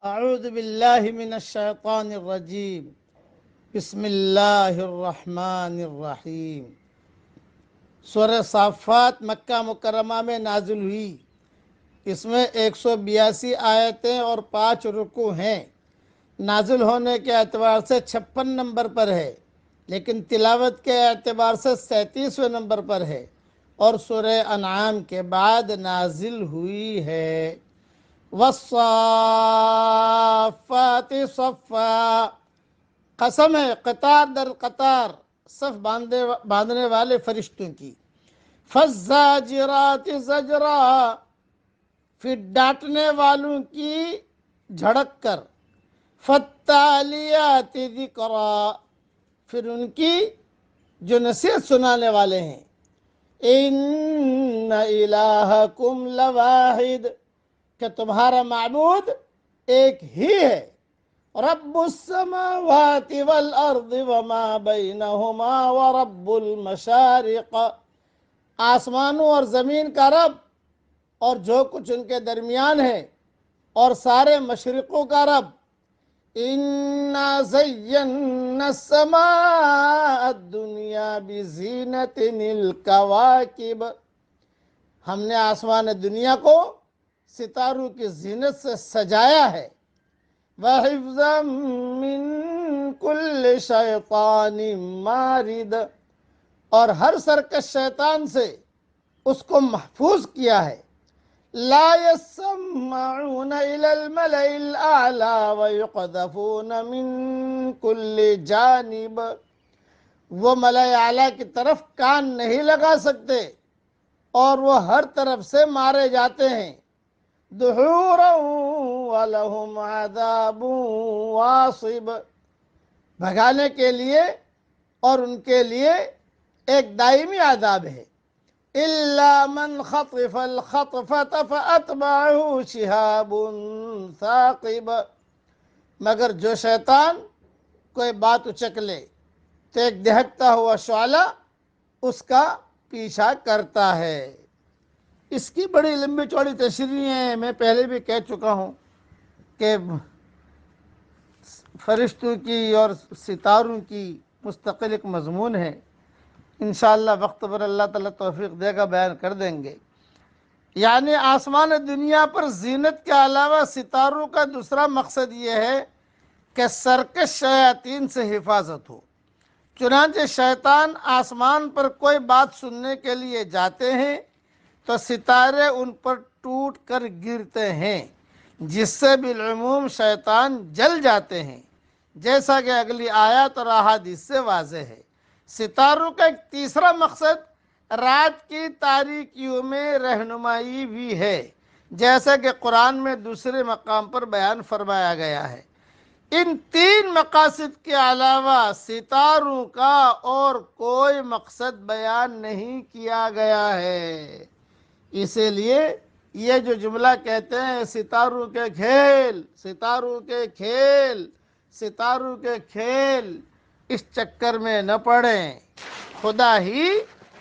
اعوذ باللہ من الشیطان الرجیم بسم اللہ الرحمن الرحیم۔ سورہ صافات مکہ مکرمہ میں نازل ہوئی۔ اس میں 182 آیتیں اور 5 رکوع ہیں۔ نازل ہونے کے اعتبار سے 56 نمبر پر ہے، لیکن تلاوت کے اعتبار سے 37ویں نمبر پر ہے اور سورہ انعام کے بعد نازل ہوئی ہے۔ والصافات صفا، قسم ہے قطار در قطار صف باندھنے والے فرشتوں کی۔ فالزاجرات زجرا، پھر ڈانٹنے والوں کی جھڑک کر۔ فالتالیات ذکرا، پھر ان کی جو نصیحت سنانے والے ہیں۔ ان الہکم لواحد، کہ تمہارا معبود ایک ہی ہے۔ رب السماوات والارض وما بینہما ورب المشارق، آسمانوں اور زمین کا رب اور جو کچھ ان کے درمیان ہے، اور سارے مشرقوں کا رب۔ انا زینا السماء الدنیا بزینت الکواکب، ہم نے آسمان دنیا کو ستاروں کی زینت سے سجایا ہے۔ وَحِفْظًا مِّن كُلِّ شَيْطَانٍ مَارِدٍ، اور ہر سرکش شیطان سے اس کو محفوظ کیا ہے۔ لا يسمعون إلى الملأ الأعلى ويقذفون من كل جانب، وہ ملأ اعلیٰ کی طرف کان نہیں لگا سکتے اور وہ ہر طرف سے مارے جاتے ہیں۔ دحورا ولہم عذاب واصب، بھگانے کے لیے اور ان کے لیے ایک دائمی عذاب ہے۔ الا من خطف الخطفة فأتبعه شهاب ثاقب، مگر جو شیطان کوئی بات اچک لے تو ایک دہکتا ہوا شعلہ اس کا پیچھا کرتا ہے۔ اس کی بڑی لمبی چوڑی تشریح ہے، میں پہلے بھی کہہ چکا ہوں کہ فرشتوں کی اور ستاروں کی مستقل ایک مضمون ہے۔ انشاءاللہ وقت پر اللہ تعالیٰ توفیق دے گا بیان کر دیں گے۔ یعنی آسمان دنیا پر زینت کے علاوہ ستاروں کا دوسرا مقصد یہ ہے کہ سرکش شیاطین سے حفاظت ہو۔ چنانچہ شیطان آسمان پر کوئی بات سننے کے لیے جاتے ہیں تو ستارے ان پر ٹوٹ کر گرتے ہیں، جس سے بالعموم شیطان جل جاتے ہیں، جیسا کہ اگلی آیات اور احادیث سے واضح ہے۔ ستاروں کا ایک تیسرا مقصد رات کی تاریکیوں میں رہنمائی بھی ہے، جیسا کہ قرآن میں دوسرے مقام پر بیان فرمایا گیا ہے۔ ان 3 مقاصد کے علاوہ ستاروں کا اور کوئی مقصد بیان نہیں کیا گیا ہے۔ اسی لیے یہ جو جملہ کہتے ہیں ستاروں کے کھیل، ستاروں کے کھیل، ستاروں کے کھیل، اس چکر میں نہ پڑیں۔ خدا ہی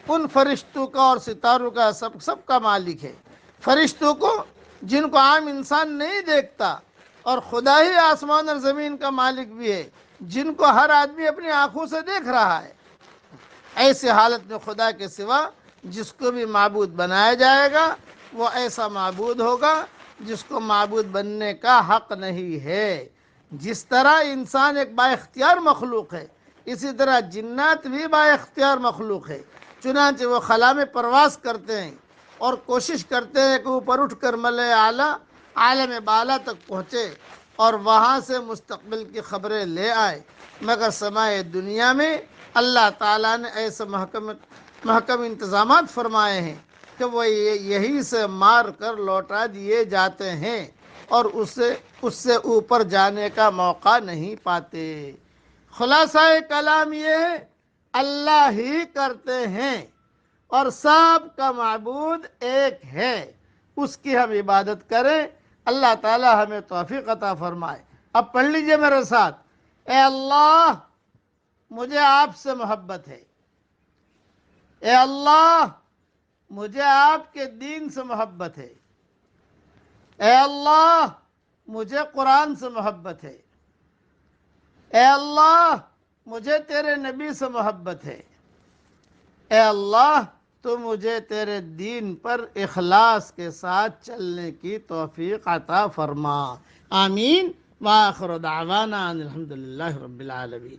ان فرشتوں کا اور ستاروں کا سب کا مالک ہے۔ فرشتوں کو جن کو عام انسان نہیں دیکھتا، اور خدا ہی آسمان اور زمین کا مالک بھی ہے جن کو ہر آدمی اپنی آنکھوں سے دیکھ رہا ہے۔ ایسی حالت میں خدا کے سوا جس کو بھی معبود بنایا جائے گا وہ ایسا معبود ہوگا جس کو معبود بننے کا حق نہیں ہے۔ جس طرح انسان ایک با اختیار مخلوق ہے، اسی طرح جنات بھی با اختیار مخلوق ہے۔ چنانچہ وہ خلا میں پرواز کرتے ہیں اور کوشش کرتے ہیں کہ اوپر اٹھ کر ملأ اعلیٰ عالم بالا تک پہنچے اور وہاں سے مستقبل کی خبریں لے آئے، مگر سماء دنیا میں اللہ تعالیٰ نے ایسے محکم انتظامات فرمائے ہیں کہ وہ یہی سے مار کر لوٹا دیے جاتے ہیں اور اس سے اوپر جانے کا موقع نہیں پاتے۔ خلاصہ کلام یہ ہے، اللہ ہی کرتے ہیں اور سب کا معبود ایک ہے، اس کی ہم عبادت کریں۔ اللہ تعالی ہمیں توفیق عطا فرمائے۔ اب پڑھ لیجئے میرے ساتھ، اے اللہ مجھے آپ سے محبت ہے، اے اللہ مجھے آپ کے دین سے محبت ہے، اے اللہ مجھے قرآن سے محبت ہے، اے اللہ مجھے تیرے نبی سے محبت ہے، اے اللہ تو مجھے تیرے دین پر اخلاص کے ساتھ چلنے کی توفیق عطا فرما۔ آمین۔ وآخر دعوانا ان الحمدللہ رب العالمین۔